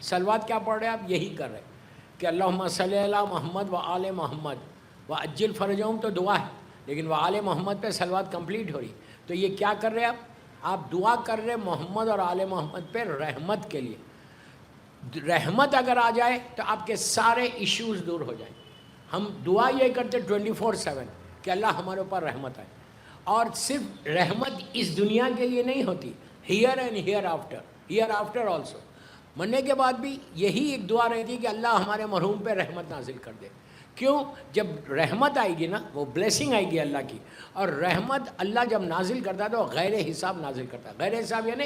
صلوات کیا پڑھ رہے ہیں آپ؟ یہی کر رہے ہیں کہ اللہم صلی علی محمد و آل محمد و عجل فرجہم، تو دعا ہے، لیکن وہ آل محمد پہ صلوات کمپلیٹ ہو رہی. تو یہ کیا کر رہے ہیں آپ دعا کر رہے محمد اور آل محمد پہ رحمت کے لیے. رحمت اگر آ جائے تو آپ کے سارے ایشوز دور ہو جائیں. ہم دعا یہ کرتے 24/7 کہ اللہ ہمارے اوپر رحمت آئے. اور صرف رحمت اس دنیا کے لیے نہیں ہوتی، here and here after also. مرنے کے بعد بھی یہی ایک دعا رہتی کہ اللہ ہمارے مرحوم پہ رحمت نازل کر دے. کیوں؟ جب رحمت آئے گی نا، وہ بلیسنگ آئے گی اللہ کی. اور رحمت اللہ جب نازل کرتا ہے تو غیر حساب نازل کرتا ہے. غیر حساب یعنی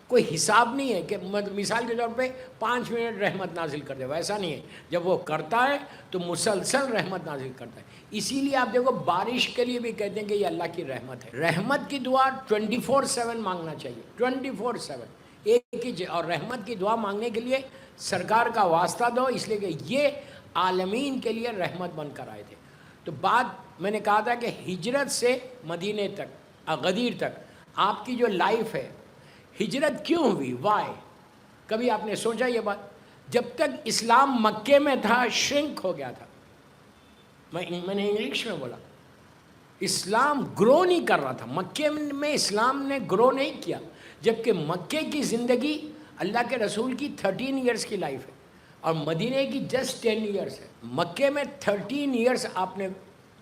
کوئی حساب نہیں ہے کہ مثال کے طور پہ 5 منٹ رحمت نازل کر دے، ویسا نہیں ہے. جب وہ کرتا ہے تو مسلسل رحمت نازل کرتا ہے. اسی لیے آپ دیکھو بارش کے لیے بھی کہتے ہیں کہ یہ اللہ کی رحمت ہے. رحمت کی دعا 24/7 مانگنا چاہیے، 24/7 ایک ہی. اور رحمت کی دعا مانگنے کے لیے سرکار کا واسطہ دو، اس لیے کہ یہ عالمین کے لیے رحمت بن کر آئے تھے. تو بات میں نے کہا تھا کہ ہجرت سے مدینے تک، غدیر تک آپ کی جو لائف ہے، ہجرت کیوں ہوئی؟ وائی؟ کبھی آپ نے سوچا یہ بات؟ جب تک اسلام مکے میں تھا شرنک ہو گیا تھا. میں نے انگلش میں بولا، اسلام گرو نہیں کر رہا تھا. مکے میں اسلام نے گرو نہیں کیا، جبکہ مکے کی زندگی اللہ کے رسول کی 13 ایئرس کی لائف ہے اور مدینے کی جسٹ 10 ایئرس ہے. مکے میں 13 ایئرس آپ نے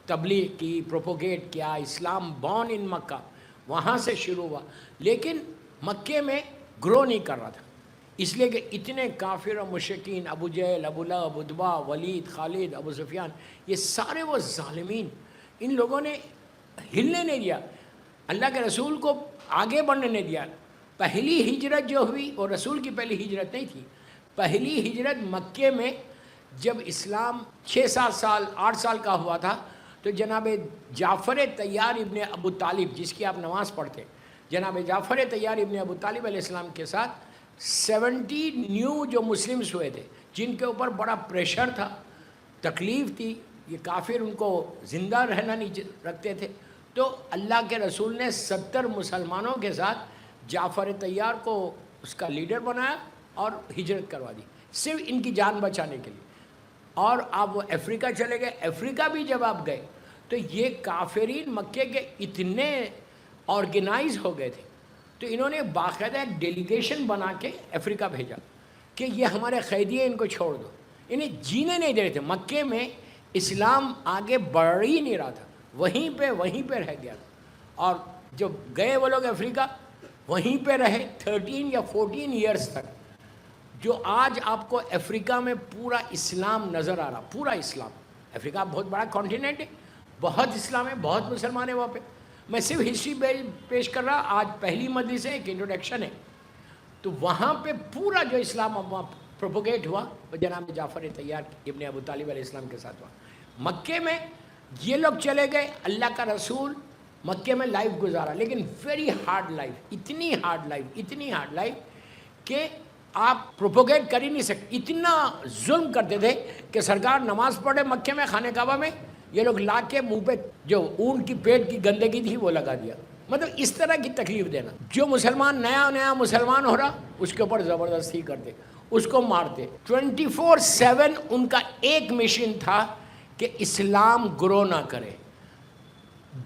تبلیغ کی، پروپوگیٹ کیا. اسلام بورن ان مکہ، وہاں سے شروع ہوا، لیکن مکے میں گرو نہیں کر رہا تھا. اس لیے کہ اتنے کافر و مشرکین، ابو جہل، ابو لہب، عتبہ، ولید، خالد، ابو سفیان، یہ سارے وہ ظالمین، ان لوگوں نے ہلنے نہیں دیا، اللہ کے رسول کو آگے بڑھنے نہیں دیا. پہلی ہجرت جو ہوئی وہ رسول کی پہلی ہجرت نہیں تھی. پہلی ہجرت مکے میں جب اسلام 6-7 سال 8 سال کا ہوا تھا تو جناب جعفر طیار ابن ابو طالب، جس کی آپ نماز پڑھتے، جناب جعفر طیار ابن ابو طالب علیہ السلام کے ساتھ 70 نیو جو مسلمز ہوئے تھے، جن کے اوپر بڑا پریشر تھا، تکلیف تھی، یہ کافر ان کو زندہ رہنا نہیں رکھتے تھے. تو اللہ کے رسول نے 70 مسلمانوں کے ساتھ جعفر طیار کو اس کا لیڈر بنایا اور ہجرت کروا دی، صرف ان کی جان بچانے کے لیے. اور آپ وہ افریقہ چلے گئے. افریقہ بھی جب آپ گئے تو یہ کافرین مکے کے اتنے آرگنائز ہو گئے تھے، تو انہوں نے باقاعدہ ایک ڈیلیگیشن بنا کے افریقہ بھیجا کہ یہ ہمارے قیدی ہیں، ان کو چھوڑ دو. انہیں جینے نہیں دے رہے تھے. مکے میں اسلام آگے بڑھ ہی نہیں رہا تھا، وہیں پہ رہ گیا تھا. اور جب گئے وہ لوگ افریقہ، وہیں پہ رہے 13 یا 14 ایئرس تک. جو آج آپ کو افریقہ میں پورا اسلام نظر آ رہا، پورا اسلام. افریقہ بہت بڑا کانٹیننٹ ہے، بہت اسلام ہے، بہت مسلمان ہیں وہاں پہ. میں صرف ہسٹری پیش کر رہا، آج پہلی مجلس ہے، ایک انٹروڈکشن ہے. تو وہاں پہ پورا جو اسلام اب وہاں پروپوگیٹ ہوا وہ جناب جعفر طیار ابن ابو طالب علیہ السلام کے ساتھ ہوا. مکے میں یہ لوگ چلے گئے، اللہ کا رسول مکے میں لائف گزارا، لیکن ویری ہارڈ لائف، اتنی ہارڈ لائف کہ آپ پروپوگیٹ کر ہی نہیں سکتے. اتنا ظلم کرتے تھے کہ سرکار نماز پڑھے مکے میں خانہ کعبہ میں، یہ لوگ لا کے منہ پہ جو اونٹ کی پیٹ کی گندگی تھی وہ لگا دیا. مطلب اس طرح کی تکلیف دینا. جو مسلمان نیا مسلمان ہو رہا اس کے اوپر زبردستی کرتے، اس کو مارتے. 24/7 ان کا ایک مشن تھا کہ اسلام گرو نہ کرے.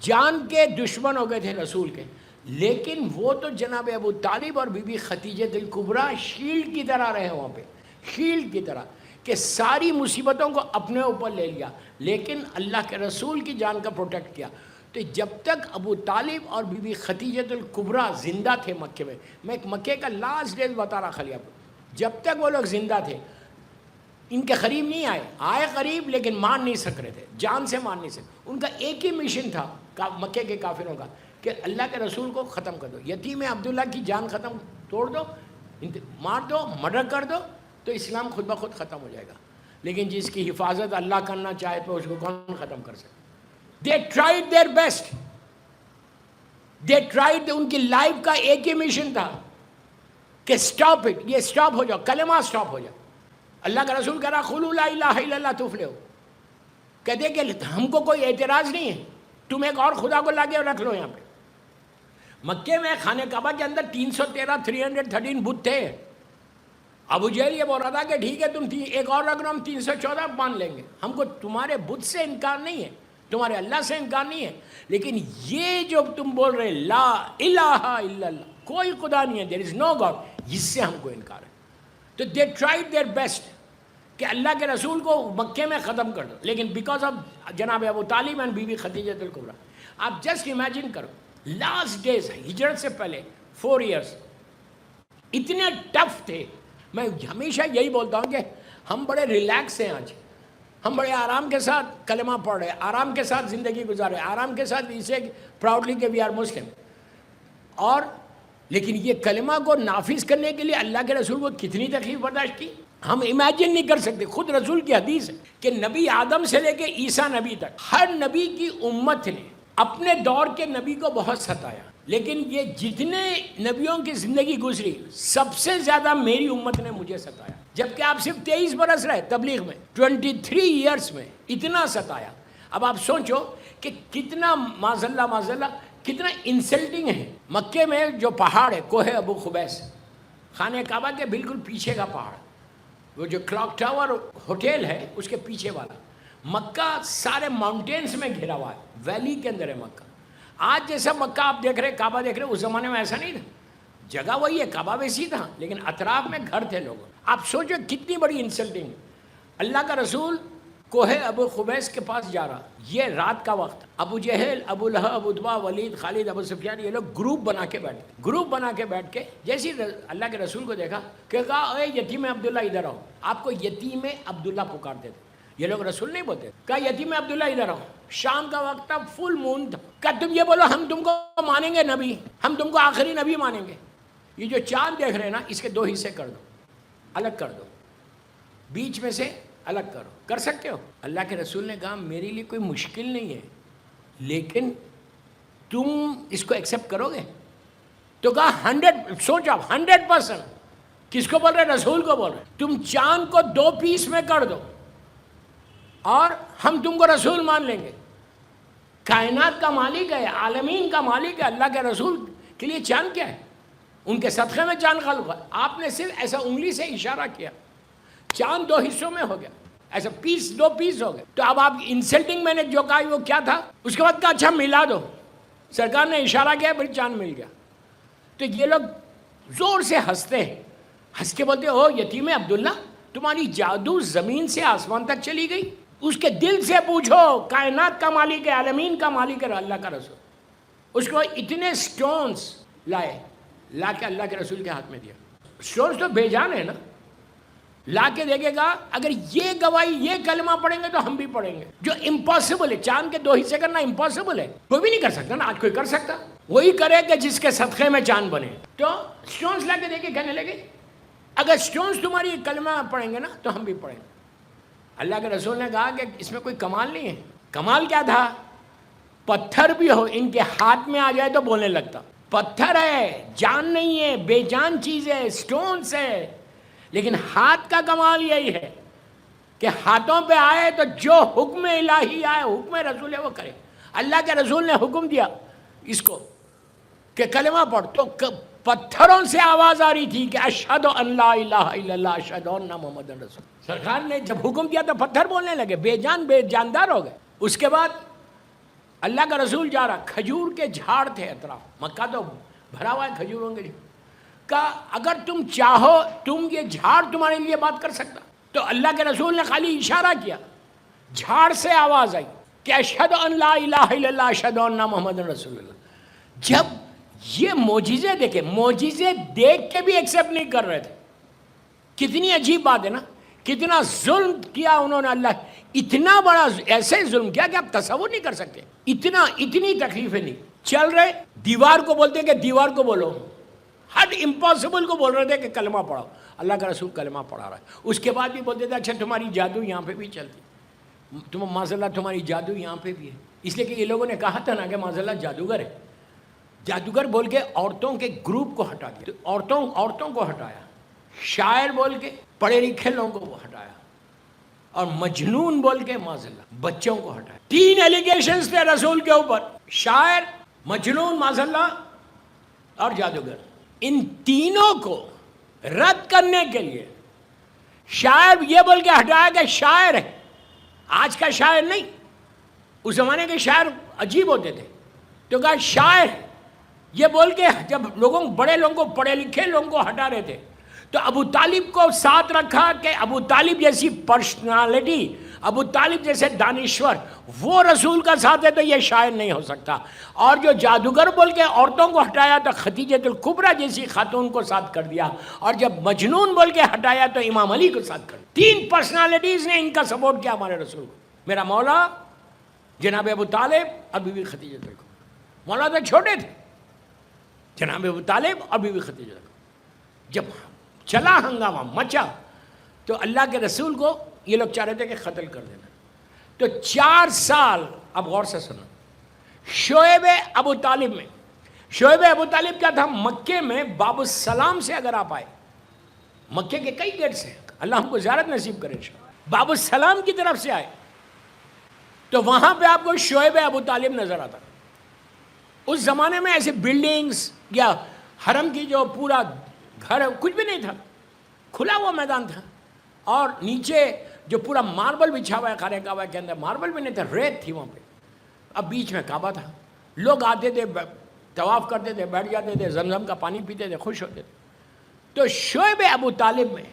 جان کے دشمن ہو گئے تھے رسول کے، لیکن وہ تو جناب ابو طالب اور بی بی خدیجہ الکبریٰ شیلڈ کی طرح رہے وہاں پہ، شیلڈ کی طرح کہ ساری مصیبتوں کو اپنے اوپر لے لیا، لیکن اللہ کے رسول کی جان کا پروٹیکٹ کیا. تو جب تک ابو طالب اور بی بی خدیجہ الکبریٰ زندہ تھے مکے میں ایک مکے کا لاسٹ ڈیز بتا رہا خلی آپ کو، جب تک وہ لوگ زندہ تھے ان کے قریب نہیں آئے قریب، لیکن مار نہیں سک رہے تھے، جان سے مار نہیں سکے. ان کا ایک ہی مشن تھا مکے کے کافروں کا کہ اللہ کے رسول کو ختم کر دو. یتیم عبداللہ کی جان ختم، توڑ دو، مار دو، مرڈر کر دو، تو اسلام خود بخود ختم ہو جائے گا. لیکن جس کی حفاظت اللہ کرنا چاہے تو اس کو کون ختم کر سکے. They tried their best, they tried. ان کی لائف کا ایک ہی مشن تھا کہ سٹاپ اٹ، یہ سٹاپ ہو جاؤ، کلمہ سٹاپ ہو جاؤ. اللہ کا رسول کہہ رہا قولوا لا الہ الا اللہ تفلحوا، کہتے کہ ہم کو کوئی اعتراض نہیں ہے، تم ایک اور خدا کو لا کے رکھ لو. یہاں پہ مکے میں خانہ کعبہ کے اندر 313 بت تھے، ابو جہل یہ بول رہا تھا کہ ٹھیک ہے تم ایک اور رکھ لو، ہم 314 مان لیں گے، ہم کو تمہارے بت سے انکار نہیں ہے، تمہارے اللہ سے انکار نہیں ہے، لیکن یہ جو تم بول رہے لا الہ الا اللہ، کوئی خدا نہیں ہے، دیر از نو گاڈ، اس سے ہم کو انکار ہے. تو دے ٹرائیڈ دیئر بیسٹ کہ اللہ کے رسول کو مکے میں ختم کر دو، لیکن بیکاز آف جناب ابو طالب اینڈ بی بی خدیجہ الکبریٰ. آپ جسٹ امیجن کرو لاسٹ ڈیز ہجرت سے پہلے 4 ایئرس اتنے ٹف تھے. میں ہمیشہ یہی بولتا ہوں کہ ہم بڑے ریلیکس ہیں آج، ہم بڑے آرام کے ساتھ کلمہ پڑھ رہے ہیں، آرام کے ساتھ زندگی گزار رہے ہیں، آرام کے ساتھ اسے پراؤڈلی کہ وی آر مسلم. اور لیکن یہ کلمہ کو نافذ کرنے کے لیے اللہ کے رسول کو کتنی تکلیف برداشت کی ہم امیجن نہیں کر سکتے. خود رسول کی حدیث ہے کہ نبی آدم سے لے کے عیسیٰ نبی تک ہر نبی کی امت نے اپنے دور کے نبی کو بہت ستایا، لیکن یہ جتنے نبیوں کی زندگی گزری سب سے زیادہ میری امت نے مجھے ستایا. جبکہ آپ صرف 23 برس رہے تبلیغ میں، 23 ایئرس میں اتنا ستایا. اب آپ سوچو کہ کتنا معذاللہ کتنا انسلٹنگ ہے. مکے میں جو پہاڑ ہے کوہ ابو خبیس، خانہ کعبہ کے بالکل پیچھے کا پہاڑ، وہ جو کلاک ٹاور ہوٹل ہے اس کے پیچھے والا، مکہ سارے ماؤنٹینس میں گھرا ہوا ہے، ویلی کے اندر ہے مکہ. آج جیسا مکہ آپ دیکھ رہے کعبہ دیکھ رہے اس زمانے میں ایسا نہیں تھا. جگہ وہی ہے، کعبہ ویسی تھا، لیکن اطراف میں گھر تھے لوگوں. آپ سوچو کتنی بڑی انسلٹنگ. اللہ کا رسول کوہ ابو خبیس کے پاس جا رہا، یہ رات کا وقت، ابو جہل، ابو لہب، عتبہ، ولید، خالد، ابو سفیان یہ لوگ گروپ بنا کے بیٹھ کے جیسے اللہ کے رسول کو دیکھا کہ کہا اے یتیم عبداللہ ادھر آؤ. آپ کو یتیم عبداللہ پکارتے تھے، یہ لوگ رسول نہیں بولتے. کہا یتیم عبداللہ ادھر آؤ. شام کا وقت تھا، فل مون تھا. کہا تم یہ بولو ہم تم کو مانیں گے نبی، ہم تم کو آخری نبی مانیں گے. یہ جو چاند دیکھ رہے ہیں نا اس کے 2 حصے کر دو، الگ کر دو، بیچ میں سے الگ کرو. کر سکتے ہو؟ اللہ کے رسول نے کہا میرے لیے کوئی مشکل نہیں ہے، لیکن تم اس کو ایکسیپٹ کرو گے؟ تو کہا 100، سوچا 100%. کس کو بول رہے؟ رسول کو بول رہے. تم چاند کو 2 پیس میں کر دو اور ہم تم کو رسول مان لیں گے. کائنات کا مالک ہے، عالمین کا مالک ہے. اللہ کے رسول کے لیے چاند کیا ہے؟ ان کے صدقے میں چاند خلق ہے. آپ نے صرف ایسا انگلی سے اشارہ کیا، چاند 2 حصوں میں ہو گیا، ایسا 2 پیس ہو گئے. تو اب آپ انسلٹنگ میں نے جو کہا وہ کیا تھا؟ اس کے بعد کہا اچھا ملا دو. سرکار نے اشارہ کیا پھر چاند مل گیا. تو یہ لوگ زور سے ہنستے ہیں، ہنس کے بولتے ہو یتیم عبداللہ تمہاری جادو زمین سے آسمان تک چلی گئی. اس کے دل سے پوچھو، کائنات کا مالک ہے، عالمین کا مالک ہے اللہ کا رسول. اس کو اتنے سٹونز لائے، لا کے اللہ کے رسول کے ہاتھ میں دیا. سٹونز تو بے جان ہے نا. لا کے دیکھے گا اگر یہ گواہی یہ کلمہ پڑھیں گے تو ہم بھی پڑھیں گے. جو امپاسبل ہے، چاند کے 2 حصے کرنا امپاسبل ہے، کوئی بھی نہیں کر سکتا نا. آج کوئی کر سکتا؟ وہی کرے کہ جس کے صدقے میں چاند بنے. تو سٹونز لا کے دیکھے کہنے لگے اگر سٹونز تمہاری کلمہ پڑھیں گے نا تو ہم بھی پڑھیں گے. اللہ کے رسول نے کہا کہ اس میں کوئی کمال نہیں ہے. کمال کیا تھا؟ پتھر بھی ہو ان کے ہاتھ میں آ جائے تو بولنے لگتا. پتھر ہے، جان نہیں ہے، بے جان چیز ہے، سٹونز ہے. لیکن ہاتھ کا کمال یہی ہے کہ ہاتھوں پہ آئے تو جو حکم الہی آئے، حکم رسول ہے وہ کرے. اللہ کے رسول نے حکم دیا اس کو کہ کلمہ پڑھ، تو پتھروں سے آواز آ رہی تھی کہ اشہد ان لا الہ الا اللہ اشہد ان محمد رسول. سرکار نے جب حکم دیا تو پتھر بولنے لگے، بے جاندار ہو گئے. اس کے بعد اللہ کا رسول جا رہا، کھجور کے جھاڑ تھے اطراف، مکہ تو بھرا ہوا ہے کھجوروں کے. کہا اگر تم چاہو تم یہ جھاڑ تمہارے لیے بات کر سکتا. تو اللہ کے رسول نے خالی اشارہ کیا، جھاڑ سے آواز آئی کہ اشہد ان لا الہ الا اللہ اشہد ان محمد رسول اللہ. جب یہ معجزے دیکھے، معجزے دیکھ کے بھی ایکسیپٹ نہیں کر رہے تھے. کتنی عجیب بات ہے نا، کتنا ظلم کیا انہوں نے. اللہ اتنا بڑا ایسے ظلم کیا کہ آپ تصور نہیں کر سکتے. اتنی تکلیفیں نہیں چل رہے. دیوار کو بولتے ہیں کہ دیوار کو بولو، ہر امپاسبل کو بول رہے تھے کہ کلمہ پڑھو. اللہ کا رسول کلمہ پڑھا رہا ہے. اس کے بعد بھی بولتے تھے اچھا تمہاری جادو یہاں پہ بھی چلتی، تم معذاللہ تمہاری جادو یہاں پہ بھی ہے. اس لیے کہ یہ لوگوں نے کہا تھا نا کہ معذاللہ جادوگر ہے. جادوگر بول کے عورتوں کے گروپ کو ہٹا دیا، عورتوں کو ہٹایا. شاعر بول کے پڑھے لکھے لوگوں کو ہٹایا، اور مجنون بول کے معذاللہ بچوں کو ہٹایا. 3 ایلیگیشنز تھے رسول کے اوپر، شاعر، مجنون معذاللہ اور جادوگر. ان تینوں کو رد کرنے کے لیے شاعر یہ بول کے ہٹایا کہ شاعر ہے، آج کا شاعر نہیں، اس زمانے کے شاعر عجیب ہوتے تھے، تو کہا شاعر یہ بول کے جب بڑے لوگوں کو، پڑھے لکھے لوگوں کو ہٹا رہے تھے، تو ابو طالب کو ساتھ رکھا کہ ابو طالب جیسی پرسنالٹی، ابو طالب جیسے دانشور، وہ رسول کا ساتھ ہے تو یہ شاعر نہیں ہو سکتا. اور جو جادوگر بول کے عورتوں کو ہٹایا تو خدیجۃ الکبریٰ جیسی خاتون کو ساتھ کر دیا، اور جب مجنون بول کے ہٹایا تو امام علی کو ساتھ کر دیا. 3 پرسنالٹیز نے ان کا سپورٹ کیا ہمارے رسول کو. میرا مولا جناب ابو طالب اور بی بی خدیجۃ الکبریٰ. مولا تو چھوٹے تھے، جناب ابو طالب اور بی بی خدیجۃ الکبریٰ. جب چلا ہنگامہ مچا تو اللہ کے رسول کو یہ لوگ چاہ رہے تھے کہ قتل کر دینا. تو 4 سال، اب غور سے سنو، شعیب ابو طالب میں، شعیب ابو طالب کیا تھا، مکے میں باب السلام سے اگر آپ آئے، مکے کے کئی گیٹس ہیں، اللہ ہم کو زیارت نصیب کرے، باب السلام کی طرف سے آئے تو وہاں پہ آپ کو شعیب ابو طالب نظر آتا. اس زمانے میں ایسے بلڈنگز یا حرم کی جو پورا گھر کچھ بھی نہیں تھا، کھلا ہوا میدان تھا، اور نیچے جو پورا ماربل بچھا ہوا ہے خانہ کعبہ کے اندر، ماربل بھی نہیں تھا، ریت تھی وہاں پہ. اب بیچ میں کعبہ تھا، لوگ آتے تھے، طواف کرتے تھے، بیٹھ جاتے تھے، زمزم کا پانی پیتے تھے، خوش ہوتے تھے. تو شعیب ابو طالب میں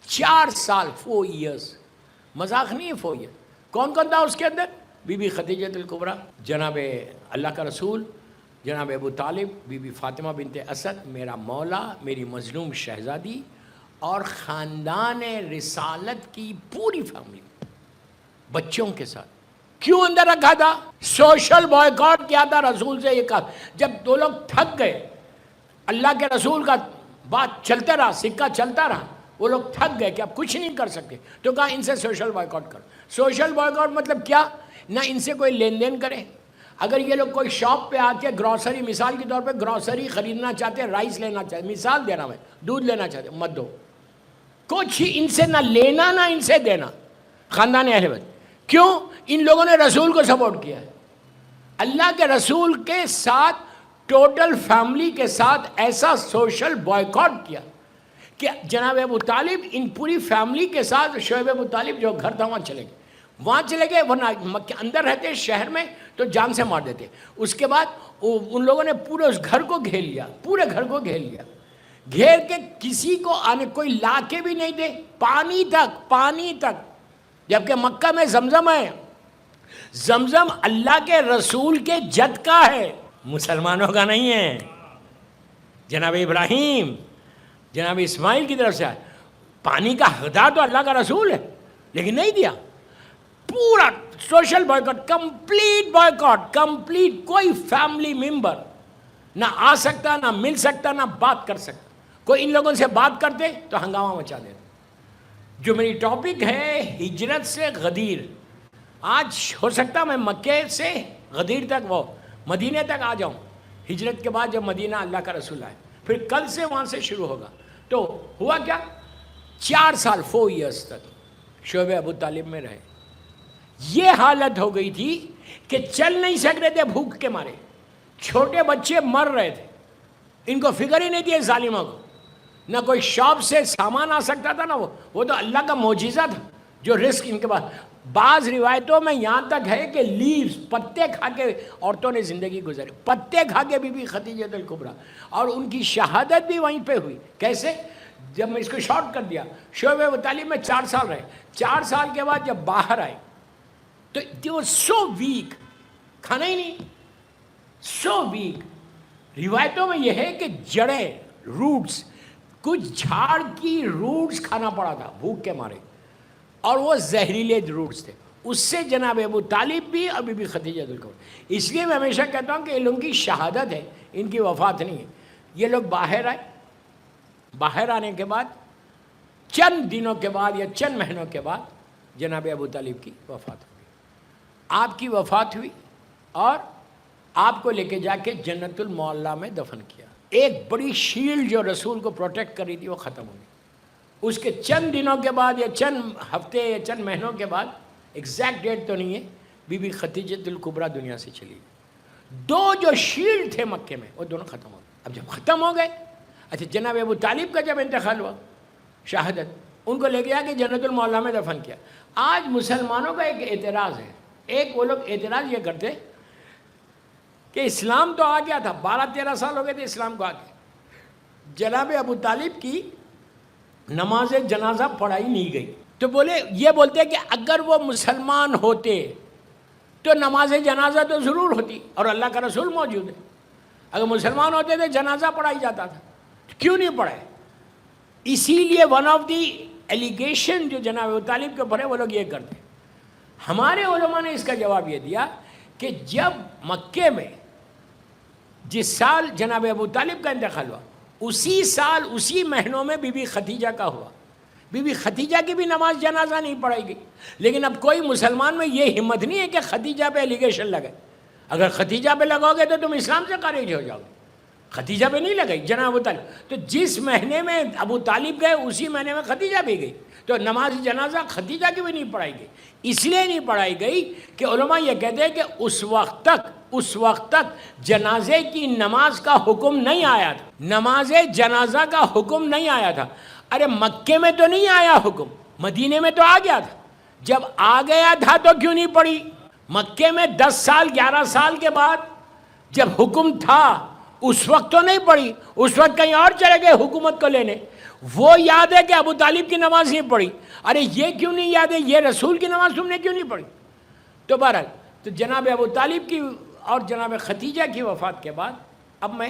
4 سال 4 ایئرس، مذاق نہیں ہے 4 ایئر. کون کون تھا اس کے اندر؟ بی بی خدیجۃ الکبریٰ، جناب اللہ کا رسول جناب ابو طالب، بی بی فاطمہ بنت اسد، میرا مولا، میری مظلوم شہزادی، اور خاندان رسالت کی پوری فیملی بچوں کے ساتھ. کیوں اندر رکھا تھا؟ سوشل بائیکاٹ کیا تھا رسول سے. یہ کہا جب 2 لوگ تھک گئے، اللہ کے رسول کا بات چلتا رہا، سکہ چلتا رہا، وہ لوگ تھک گئے کہ اب کچھ نہیں کر سکتے، تو کہا ان سے سوشل بائیکاٹ کرو. سوشل بائیکاٹ مطلب کیا؟ نہ ان سے کوئی لین دین کرے. اگر یہ لوگ کوئی شاپ پہ آ کے گروسری، مثال کے طور پہ گروسری خریدنا چاہتے ہیں، رائس لینا چاہتے، مثال دے رہا میں، دودھ لینا چاہتے، مت دو. کچھ ان سے نہ لینا نہ ان سے دینا. خاندان اہل بیت. کیوں؟ ان لوگوں نے رسول کو سپورٹ کیا ہے. اللہ کے رسول کے ساتھ، ٹوٹل فیملی کے ساتھ ایسا سوشل بائیکاٹ کیا کہ جناب ابو طالب ان پوری فیملی کے ساتھ، شعیب ابو طالب جو گھر تھا وہاں چلے گئے. وہاں چلے گئے، ورنہ مکے اندر رہتے شہر میں تو جان سے مار دیتے. اس کے بعد ان لوگوں نے پورے اس گھر کو گھیر لیا، پورے گھر کو گھیر لیا، گھیر کے کسی کو آنے، کوئی لا کے بھی نہیں دے، پانی تک. جبکہ مکہ میں زمزم ہے، زمزم اللہ کے رسول کے جد کا ہے، مسلمانوں کا نہیں ہے. جناب ابراہیم، جناب اسماعیل کی طرف سے آئے. پانی کا حقدار تو اللہ کا رسول ہے، لیکن نہیں دیا. پورا social boycott, complete boycott, complete. کوئی فیملی ممبر نہ آ سکتا، نہ مل سکتا، نہ بات کر سکتا. کوئی ان لوگوں سے بات کرتے تو ہنگامہ مچا دیتے. جو میری ٹاپک ہے ہجرت سے غدیر، آج ہو سکتا میں مکے سے غدیر تک، وہ مدینے تک آ جاؤں. ہجرت کے بعد جب مدینہ اللہ کا رسول آئے، پھر کل سے وہاں سے شروع ہوگا. تو ہوا کیا؟ 4 سال 4 ایئرس تک شعیب ابو طالب میں رہے. یہ حالت ہو گئی تھی کہ چل نہیں سک رہے تھے بھوک کے مارے. چھوٹے بچے مر رہے تھے، ان کو فکر ہی نہیں تھی ظالموں کو. نہ کوئی شاپ سے سامان آ سکتا تھا، نہ وہ تو اللہ کا معجزہ تھا جو رزق ان کے پاس. بعض روایتوں میں یہاں تک ہے کہ لیوز، پتے کھا کے عورتوں نے زندگی گزاری، پتے کھا کے بی بی خدیجۃ الکبریٰ، اور ان کی شہادت بھی وہیں پہ ہوئی. کیسے؟ جب میں اس کو شارٹ کر دیا، شعیب ابو طالب میں 4 سال رہے. 4 سال کے بعد جب باہر آئے تو they were so weak، کھانا ہی نہیں، so weak. روایتوں میں یہ ہے کہ جڑیں، روٹس، کچھ جھاڑ کی روٹس کھانا پڑا تھا بھوک کے مارے، اور وہ زہریلے روٹس تھے. اس سے جناب ابو طالب بھی اور بی بی خدیجۃ الکبریٰ. اس لیے میں ہمیشہ کہتا ہوں کہ ان لوگوں کی شہادت ہے، ان کی وفات نہیں ہے. یہ لوگ باہر آئے، باہر آنے کے بعد چند دنوں کے بعد یا چند مہینوں کے بعد جناب ابو طالب کی وفات ہوئی. آپ کی وفات ہوئی اور آپ کو لے کے جا کے جنت المعلیٰ میں دفن کیا. ایک بڑی شیلڈ جو رسول کو پروٹیکٹ کری تھی وہ ختم ہو گئی. اس کے چند دنوں کے بعد یا چند ہفتے یا چند مہینوں کے بعد، ایگزیکٹ ڈیٹ تو نہیں ہے، بی بی خدیجۃ الکبریٰ دنیا سے چلی گئی. 2 جو شیلڈ تھے مکے میں وہ دونوں ختم ہو گئے. اب جب ختم ہو گئے، اچھا جناب ابو طالب کا جب انتقال ہوا، شہادت، ان کو لے کے آ کے جنت المعلا میں دفن کیا. آج مسلمانوں کا ایک اعتراض ہے, ایک وہ لوگ اعتراض یہ کرتے کہ اسلام تو آ گیا تھا, 12-13 سال ہو گئے تھے اسلام کو آ کے, جناب ابو طالب کی نماز جنازہ پڑھائی نہیں گئی. تو یہ بولتے کہ اگر وہ مسلمان ہوتے تو نماز جنازہ تو ضرور ہوتی, اور اللہ کا رسول موجود ہے. اگر مسلمان ہوتے تو جنازہ پڑھائی جاتا تھا, کیوں نہیں پڑھائے؟ اسی لیے ون آف دی ایلیگیشن جو جناب ابو طالب کے اوپر ہے وہ لوگ یہ کرتے. ہمارے علماء نے اس کا جواب یہ دیا کہ جب مکے میں جس سال جناب ابو طالب کا انتقال ہوا, اسی سال اسی مہینوں میں بی بی خدیجہ کا ہوا. بی بی خدیجہ کی بھی نماز جنازہ نہیں پڑھائی گئی. لیکن اب کوئی مسلمان میں یہ ہمت نہیں ہے کہ خدیجہ پہ ایلیگیشن لگے. اگر خدیجہ پہ لگاؤ گے تو تم اسلام سے خارج ہو جاؤ گے. خدیجہ پہ نہیں لگائی جناب ابو طالب, تو جس مہینے میں ابو طالب گئے اسی مہینے میں خدیجہ بھی گئی, تو نماز جنازہ خدیجہ کی بھی نہیں پڑھائی گئی. اس لیے نہیں پڑھائی گئی کہ علماء یہ کہتے ہیں کہ اس وقت تک جنازے کی نماز کا حکم نہیں آیا تھا, نماز جنازہ کا حکم نہیں آیا تھا. ارے مکے میں تو نہیں آیا حکم, مدینے میں تو آ گیا تھا. جب آ گیا تھا تو کیوں نہیں پڑھی؟ مکے میں 10 سال 11 سال کے بعد جب حکم تھا اس وقت تو نہیں پڑھی, اس وقت کہیں اور چلے گئے حکومت کو لینے. وہ یاد ہے کہ ابو طالب کی نماز نہیں پڑھی. ارے یہ کیوں نہیں یاد ہے, یہ رسول کی نماز تم نے کیوں نہیں پڑھی؟ تو بہرحال تو جناب ابو طالب کی اور جناب خدیجہ کی وفات کے بعد اب میں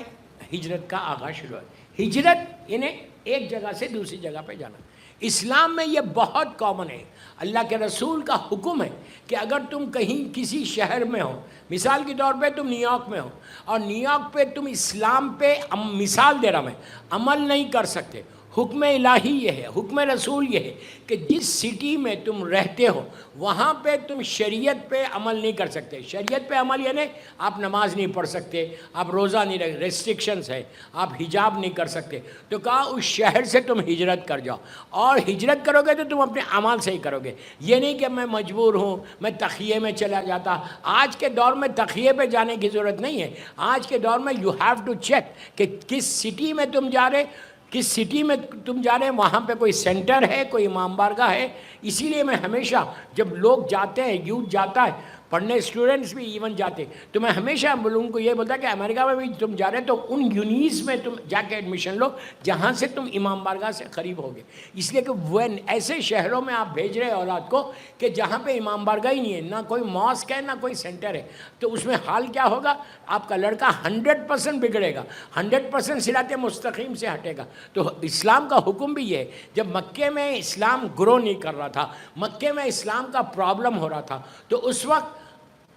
ہجرت کا آغاز شروع ہے. ہجرت یعنی ایک جگہ سے دوسری جگہ پہ جانا. اسلام میں یہ بہت کامن ہے. اللہ کے رسول کا حکم ہے کہ اگر تم کہیں کسی شہر میں ہو, مثال کے طور پہ تم نیو یارک میں ہو, اور نیو یارک پہ تم اسلام پہ مثال دے رہا میں عمل نہیں کر سکتے, حکم الہی یہ ہے, حکم رسول یہ ہے کہ جس سٹی میں تم رہتے ہو وہاں پہ تم شریعت پہ عمل نہیں کر سکتے. شریعت پہ عمل یعنی آپ نماز نہیں پڑھ سکتے, آپ روزہ نہیں رکھ, ریسٹرکشنز ہے, آپ حجاب نہیں کر سکتے. تو کہا اس شہر سے تم ہجرت کر جاؤ, اور ہجرت کرو گے تو تم اپنے اعمال سے ہی کرو گے. یہ نہیں کہ میں مجبور ہوں, میں تقیے میں چلا جاتا. آج کے دور میں تقیے پہ جانے کی ضرورت نہیں ہے. آج کے دور میں یو ہیو ٹو چیک کہ کس سٹی میں تم جا رہے, کس سٹی میں تم جا رہے ہیں, وہاں پہ کوئی سینٹر ہے, کوئی امام بارگاہ ہے. اسی لیے میں ہمیشہ جب لوگ جاتے ہیں, یوتھ جاتا ہے پڑھنے, اسٹوڈنٹس بھی ایون جاتے, تو میں ہمیشہ لوگوں کو یہ بولتا کہ امریکہ میں بھی تم جا رہے تو ان یونیز میں تم جا کے ایڈمیشن لو جہاں سے تم امام بارگاہ سے قریب ہوگے. اس لیے کہ وہ ایسے شہروں میں آپ بھیج رہے اولاد کو کہ جہاں پہ امام بارگاہ ہی نہیں ہے, نہ کوئی ماسک ہے, نہ کوئی سینٹر ہے, تو اس میں حال کیا ہوگا؟ آپ کا لڑکا 100% بگڑے گا, 100% صراط مستقیم سے ہٹے گا. تو اسلام کا حکم بھی یہ ہے. جب مکے میں اسلام گرو نہیں کر رہا تھا, مکے میں اسلام کا پرابلم ہو رہا تھا, تو اس وقت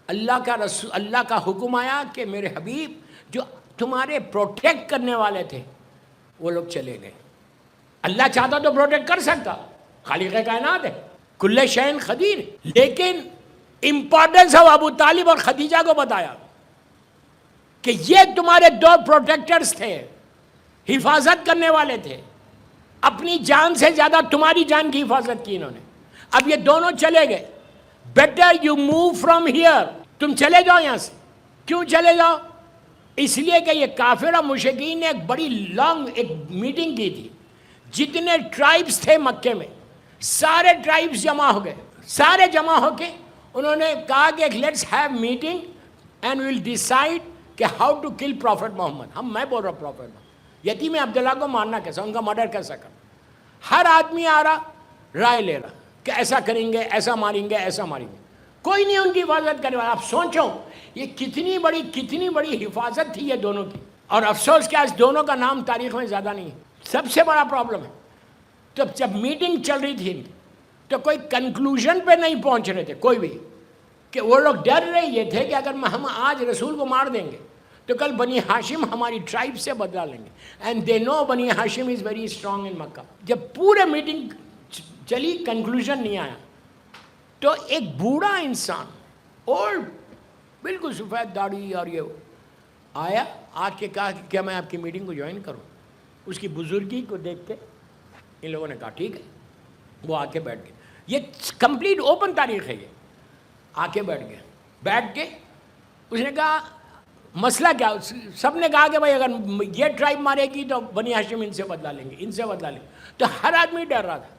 اللہ کا حکم آیا کہ میرے حبیب جو تمہارے پروٹیکٹ کرنے والے تھے وہ لوگ چلے گئے. اللہ چاہتا تو پروٹیکٹ کر سکتا, خالق کائنات ہے, کل شیء قدیر, لیکن امپورٹنس آف ابو طالب اور خدیجہ کو بتایا کہ یہ تمہارے 2 پروٹیکٹرز تھے, حفاظت کرنے والے تھے, اپنی جان سے زیادہ تمہاری جان کی حفاظت کی انہوں نے. اب یہ دونوں چلے گئے. Better you move from here, تم چلے جاؤ یہاں سے. کیوں چلے جاؤ؟ اس لیے کہ یہ کافر اور مشرکین نے ایک بڑی لانگ ایک میٹنگ کی تھی. جتنے ٹرائبس تھے مکے میں سارے ٹرائبس جمع ہو گئے. سارے جمع ہو کے انہوں نے کہا کہ let's have meeting and we'll decide کہ how to kill prophet Muhammad. میں بول رہا ہوں پروفیٹ محمد, یتیم عبداللہ کو مارنا کیسا, ان کا مرڈر کیسا کرنا. ہر آدمی آ رہا, رائے لے رہا کہ ایسا کریں گے, ایسا ماریں گے, ایسا ماریں گے. کوئی نہیں ان کی حفاظت کرنے والا. آپ سوچو یہ کتنی بڑی حفاظت تھی یہ دونوں کی. اور افسوس کیا اس دونوں کا نام تاریخ میں زیادہ نہیں ہے. سب سے بڑا پرابلم ہے. تو جب میٹنگ چل رہی تھی تو کوئی کنکلوژن پہ نہیں پہنچ رہے تھے کوئی بھی, کہ وہ لوگ ڈر رہے یہ تھے کہ اگر ہم آج رسول کو مار دیں گے تو کل بنی ہاشم ہماری ٹرائب سے بدلا لیں گے. اینڈ دے نو بنی ہاشم از ویری اسٹرانگ ان مکہ. جب پورے میٹنگ چلی کنکلوژن نہیں آیا تو ایک بوڑھا انسان, اولڈ, بالکل سفید داڑھی اور یہ آیا, آ کے کہا کہ کیا میں آپ کی میٹنگ کو جوائن کروں. اس کی بزرگی کو دیکھ کے ان لوگوں نے کہا ٹھیک ہے. وہ آ کے بیٹھ گئے. یہ کمپلیٹ اوپن تاریخ ہے. یہ آ کے بیٹھ گئے. بیٹھ کے اس نے کہا مسئلہ کیا. سب نے کہا کہ بھائی اگر یہ ٹرائب مارے گی تو بنی ہاشم ان سے بدلا لیں گے, ان سے بدلا لیں گے. تو ہر آدمی ڈر رہا تھا